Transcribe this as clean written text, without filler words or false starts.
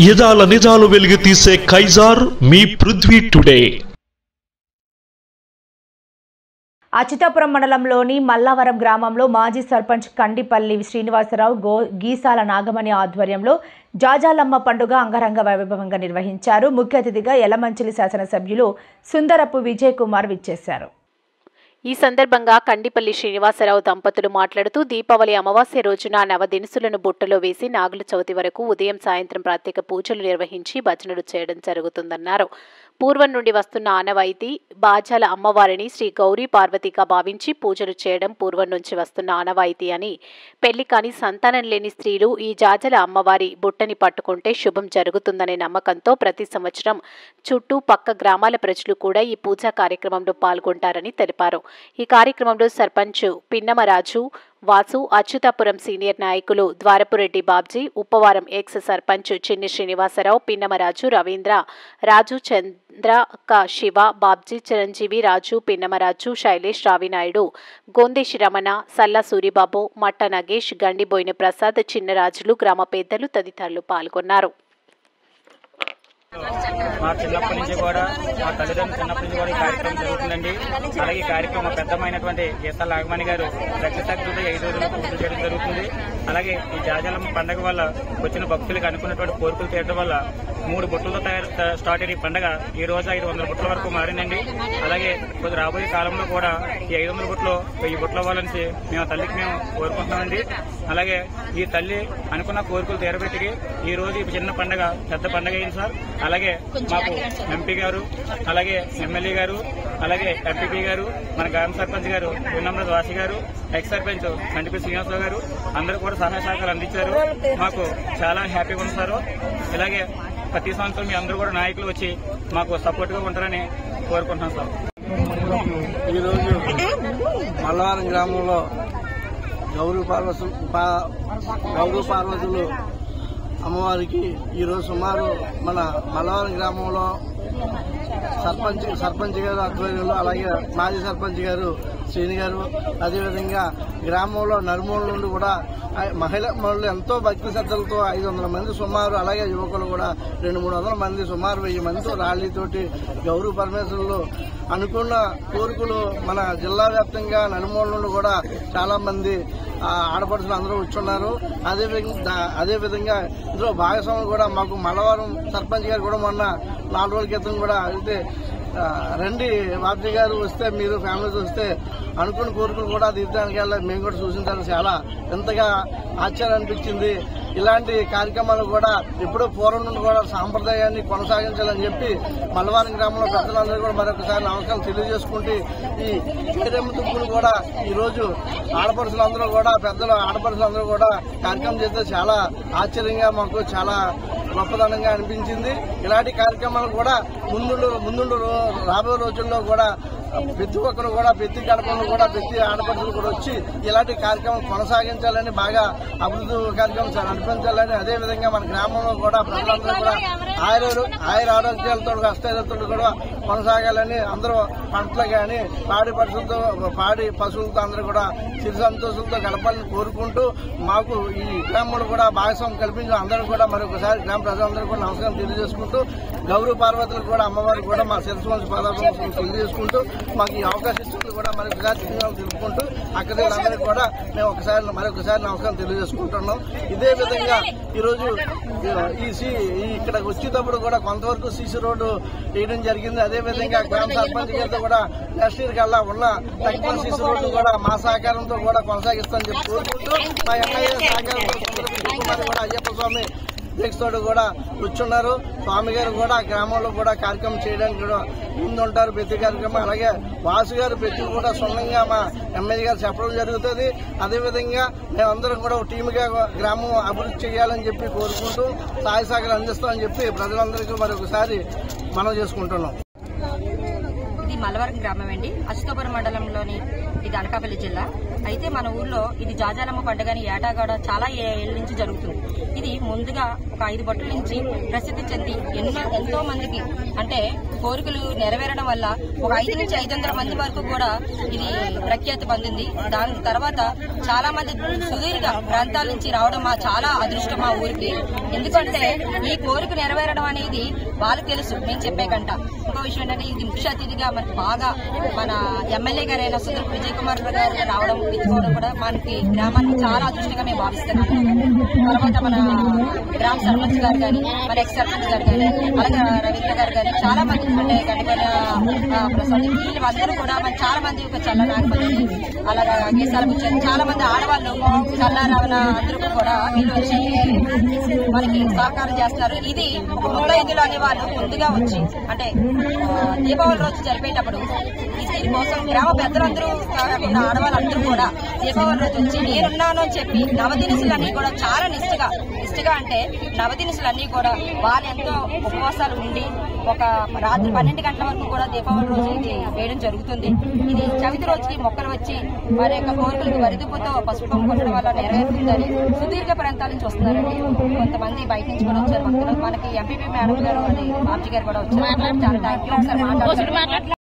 యదాల నిజాలు వెలుగు తీసే కైజార్ మీ పృథ్వీ టుడే. అచ్యుతాపురం మండలంలోని మల్లావరం గ్రామంలో మాజీ సర్పంచ్ కండిపల్లి శ్రీనివాసరావు గీసాల నాగమణి ఆధ్వర్యంలో జాజాలమ్మ పండుగ అంగరంగ వైభవంగా నిర్వహించారు. ముఖ్య అతిథిగా యలమంచిలి శాసనసభ్యులు సుందరపు విజయ్ కుమార్ విచ్చేశారు. ఈ సందర్భంగా కండిపల్లి శ్రీనివాసరావు దంపతులు మాట్లాడుతూ దీపావళి అమావాస్య రోజున నవదినుసులను బుట్టలో వేసి నాగుల చవితి వరకు ఉదయం సాయంత్రం ప్రత్యేక పూజలు నిర్వహించి భజనలు చేయడం జరుగుతుందన్నారు. పూర్వం నుండి వస్తున్న ఆనవాయితీ బాజాల అమ్మవారిని శ్రీ గౌరీ పార్వతిగా భావించి పూజలు చేయడం పూర్వం నుంచి వస్తున్న ఆనవాయితీ అని, పెళ్లి కాని సంతానం లేని స్త్రీలు ఈ జాజల అమ్మవారి బుట్టని పట్టుకుంటే శుభం జరుగుతుందనే నమ్మకంతో ప్రతి సంవత్సరం చుట్టూ పక్క గ్రామాల ప్రజలు కూడా ఈ పూజా కార్యక్రమంలో పాల్గొంటారని తెలిపారు. ఈ కార్యక్రమంలో సర్పంచ్ పిన్నమరాజు, వాసు, అచ్యుతాపురం సీనియర్ నాయకులు ద్వారపురెడ్డి బాబ్జీ, ఉప్పవారం ఎక్స్ సర్పంచ్ చిన్ని శ్రీనివాసరావు, పిన్నమరాజు, రవీంద్ర, రాజు, చంద్రక, శివ, బాబ్జీ, చిరంజీవి, రాజు, పిన్నమరాజు, శైలేష్, రావినాయుడు, గోందేశి రమణ, సల్లా సూరిబాబు, మట్ట నగేష్, గండిబోయిన ప్రసాద్, చిన్నరాజులు, గ్రామ పెద్దలు తదితరులు పాల్గొన్నారు. మా చిన్నప్పటి నుంచి కూడా మా తల్లిదండ్రులు చిన్నప్పటి నుంచి కూడా ఈ కార్యక్రమం జరుగుతుందండి. అలాగే ఈ కార్యక్రమం పెద్దమైనటువంటి గీసాల నాగమణి గారు రక్తతగ్గుతో 5 రోజులు పూజలు చేయడం జరుగుతుంది. అలాగే ఈ జాజాలమ్మ పండుగ వల్ల వచ్చిన భక్తులకు అనుకున్నటువంటి కోరికలు తీరడం వల్ల 3 బుట్టలతో స్టార్ట్ అయిన ఈ పండుగ ఈ రోజు 500 బుట్టల వరకు మారిందండి. అలాగే కొద్ది రాబోయే కాలంలో కూడా ఈ 500 బుట్టలు 1000 బుట్టలు అవ్వాలని మేము తల్లికి మేము కోరుకుంటున్నామండి. అలాగే ఈ తల్లి అనుకున్న కోరికలు తీరబెట్టి ఈ రోజు ఈ చిన్న పండుగ పెద్ద పండుగ అయింది సార్. అలాగే మాకు ఎంపీ గారు, అలాగే ఎమ్మెల్యే గారు, అలాగే ఎంపీపీ గారు, మన గ్రామ సర్పంచ్ గారు ఉన్నమ్రత వాసి గారు, ఎక్స్ సర్పంచ్ కండిపల్లి శ్రీనివాసరావు గారు అందరూ కూడా సహాయ సహకారాలు అందించారు. మాకు చాలా హ్యాపీగా ఉంది సార్. ఇలాగే ప్రతి సంవత్సరం మీ అందరూ కూడా నాయకులు వచ్చి మాకు సపోర్ట్ గా ఉంటారని కోరుకుంటున్నాం సార్. ఈరోజు మల్లవరం గ్రామంలో గౌరీ పార్వతులు అమ్మవారికి ఈరోజు సుమారు మన మల్లవరం గ్రామంలో సర్పంచ్ గారు ఆధ్వర్యంలో, అలాగే మాజీ సర్పంచ్ గారు శ్రీని గారు, అదేవిధంగా గ్రామంలో నలుమూల నుండి కూడా మహిళలు ఎంతో భక్తి శ్రద్ధలతో 500 మంది సుమారు, అలాగే యువకులు కూడా 200-300 మంది సుమారు 1000 మందితో ర్యాలీతోటి గౌరీ పరమేశ్వరులు అనుకున్న కోరికలు మన జిల్లా వ్యాప్తంగా నలుమూల నుండి కూడా చాలా మంది ఆడపడుచులు అందరూ వచ్చున్నారు. అదేవిధంగా ఇందులో భాగస్వాములు కూడా మాకు మల్లవరం సర్పంచ్ గారు కూడా మొన్న 4 రోజుల క్రితం కూడా అయితే రండి బాబ్జీ గారు వస్తే మీరు ఫ్యామిలీతో వస్తే అనుకున్న కోరికలు కూడా తీర్చడానికి మేము కూడా సూచించాలని చాలా ఎంతగా ఆశ్చర్యం అనిపించింది. ఇలాంటి కార్యక్రమాలు కూడా ఎప్పుడో పూర్వం నుండి కూడా సాంప్రదాయాన్ని కొనసాగించాలని చెప్పి మల్లవరం గ్రామంలో పెద్దలందరూ కూడా మరొకసారి నమస్కారం తెలియజేసుకుంటూ ఈ చేరేమ్మ తుప్పులు కూడా ఈ రోజు ఆడపడుచులందరూ కూడా పెద్దలు ఆడపడుచులందరూ కూడా కార్యక్రమం చేస్తే చాలా ఆశ్చర్యంగా మాకు చాలా గొప్పదనంగా అనిపించింది. ఇలాంటి కార్యక్రమాలు కూడా ముందు రాబోయే రోజుల్లో కూడా ప్రతి ఒక్కరు కూడా ప్రతి గడపలు కూడా ప్రతి ఆడపడుచులు కూడా వచ్చి ఇలాంటి కార్యక్రమం కొనసాగించాలని, బాగా అభివృద్ధి కార్యక్రమం నడిపించాలని, అదేవిధంగా మన గ్రామంలో కూడా ప్రజలందరూ కూడా ఆయుర ఆరోగ్యాలతో అష్టైర్యాలతో కూడా కొనసాగాలని, అందరూ పంటలు కానీ పాడి పశువులతో అందరూ కూడా సిరి సంతోషంతో గడపాలని కోరుకుంటూ మాకు ఈ గ్రామంలో కూడా భాగస్వామ్యం కల్పించిన అందరూ కూడా మరొకసారి గ్రామ ప్రజలందరూ కూడా నమస్కారం తెలియజేసుకుంటూ గౌరీ పార్వతులు కూడా అమ్మవారికి కూడా మా శిరస్సు వంశ పాదాలు తెలియజేసుకుంటూ మాకు ఈ అవకాశం ఇస్తుంది కూడా మరొకసారి తెలుపుకుంటూ అక్కడి అందరికీ కూడా మేము మరొకసారి నమస్కారం తెలియజేసుకుంటున్నాం. ఇదే విధంగా ఈరోజు ఇక్కడ వచ్చేటప్పుడు కూడా కొంతవరకు సీసీ రోడ్డు వేయడం జరిగింది. అదేవిధంగా గ్రామ సర్పంచ్ గారితో కూడా నెక్స్ట్ ఇయర్ కల్లా ఉన్న తక్కువ సీసీ రోడ్డు కూడా మా సహకారంతో కూడా కొనసాగిస్తామని చెప్పి కోరుకుంటూ మా ఎమ్మెల్యే సహకారంతో కూడా అయ్యప్ప స్వామి తోడు కూడా కూర్చున్నారు. స్వామి గారు కూడా గ్రామంలో కూడా కార్యక్రమం చేయడానికి కూడా ముందుంటారు ప్రతి కార్యక్రమం. అలాగే వాసు గారు ప్రతి కూడా సొంతంగా మా ఎమ్మెల్యే గారు చెప్పడం జరుగుతుంది. అదేవిధంగా మేమందరం కూడా ఒక టీమ్గా గ్రామం అభివృద్ధి చేయాలని చెప్పి కోరుకుంటూ సహాయ సహకారం అందిస్తామని చెప్పి ప్రజలందరికీ మరొకసారి మనం చేసుకుంటున్నాం. ఇది మల్లవరం గ్రామం అండి, అచ్యుతాపురం మండలంలోని ఇది అనకాపల్లి జిల్లా. అయితే మన ఊర్లో ఇది జాజాలమ్మ పండుగని ఏటా కూడా చాలా ఏళ్ళ నుంచి జరుగుతుంది. ఇది ముందుగా ఒక 5 బొట్టల నుంచి ప్రసిద్ధి చెంది ఎంతో మందికి అంటే కోరికలు నెరవేరడం వల్ల ఒక 5 నుంచి 500 మంది వరకు కూడా ఇది ప్రఖ్యాతి పొందింది. దాని తర్వాత చాలా మంది సుదీర్ఘ ప్రాంతాల నుంచి రావడం చాలా అదృష్టం మా ఊరికి. ఎందుకంటే ఈ కోరిక నెరవేరడం అనేది వాళ్ళకి తెలుసు, నేను చెప్పే కంట. ఇంకో విషయం ఏంటంటే ఇది ముఖ్య అతిథిగా మనకి బాగా మన ఎమ్మెల్యే గారైన సుందరపు విజయ్ కుమార్ గారు రావడం ఇచ్చుకోవడం కూడా మనకి గ్రామానికి చాలా అదృష్టంగా మేము భావిస్తున్నాము. తర్వాత మన గ్రామ సర్పంచ్ గారు కానీ, మన ఎక్స్ సర్పంచ్ గారు కానీ, అలాగే రవీంద్ర గారు కానీ చాలా మంది అంటే గడిపల ప్రసాద్ వీళ్ళందరూ కూడా మన చాలా మంది ఒక చల్ల నాగపల్లి అలాగా గీసాలకు వచ్చారు. చాలా మంది ఆడవాళ్ళు చల్ల రవణ అందరూ కూడా వీళ్ళు వచ్చి మనకి సహకారం చేస్తున్నారు. ఇది ఒక 35 అనే వాళ్ళు ముందుగా వచ్చి అంటే దీపావళి రోజు జరిపేటప్పుడు దీనికోసం గ్రామ పెద్దలందరూ కాకుండా ఆడవాళ్ళందరూ కూడా దీపావళి రోజు వచ్చి నేనున్నాను అని చెప్పి నవదినుసులన్నీ కూడా చాలా నిష్ఠగా అంటే నవదినుసులన్నీ కూడా వాళ్ళు ఎంతో ఉపవాసాలు ఉండి ఒక రాత్రి 12 గంటల వరకు కూడా దీపావళి రోజు ఇది వేయడం జరుగుతుంది. ఇది చవితి రోజుకి మొక్కలు వచ్చి వారి యొక్క కోరికలకు వరిదిపోతో పసుపు కొట్టడం వల్ల నెరవేరుతుందని సుదీర్ఘ ప్రాంతాల నుంచి వస్తున్నారండి. కొంతమంది బయట నుంచి కూడా వచ్చారు భక్తులు. మనకి ఎంపీపీ మేడం గారు బాబ్జీ గారు కూడా వచ్చారు. చాలా థ్యాంక్ యూ. ఒకసారి మాట్లాడారు.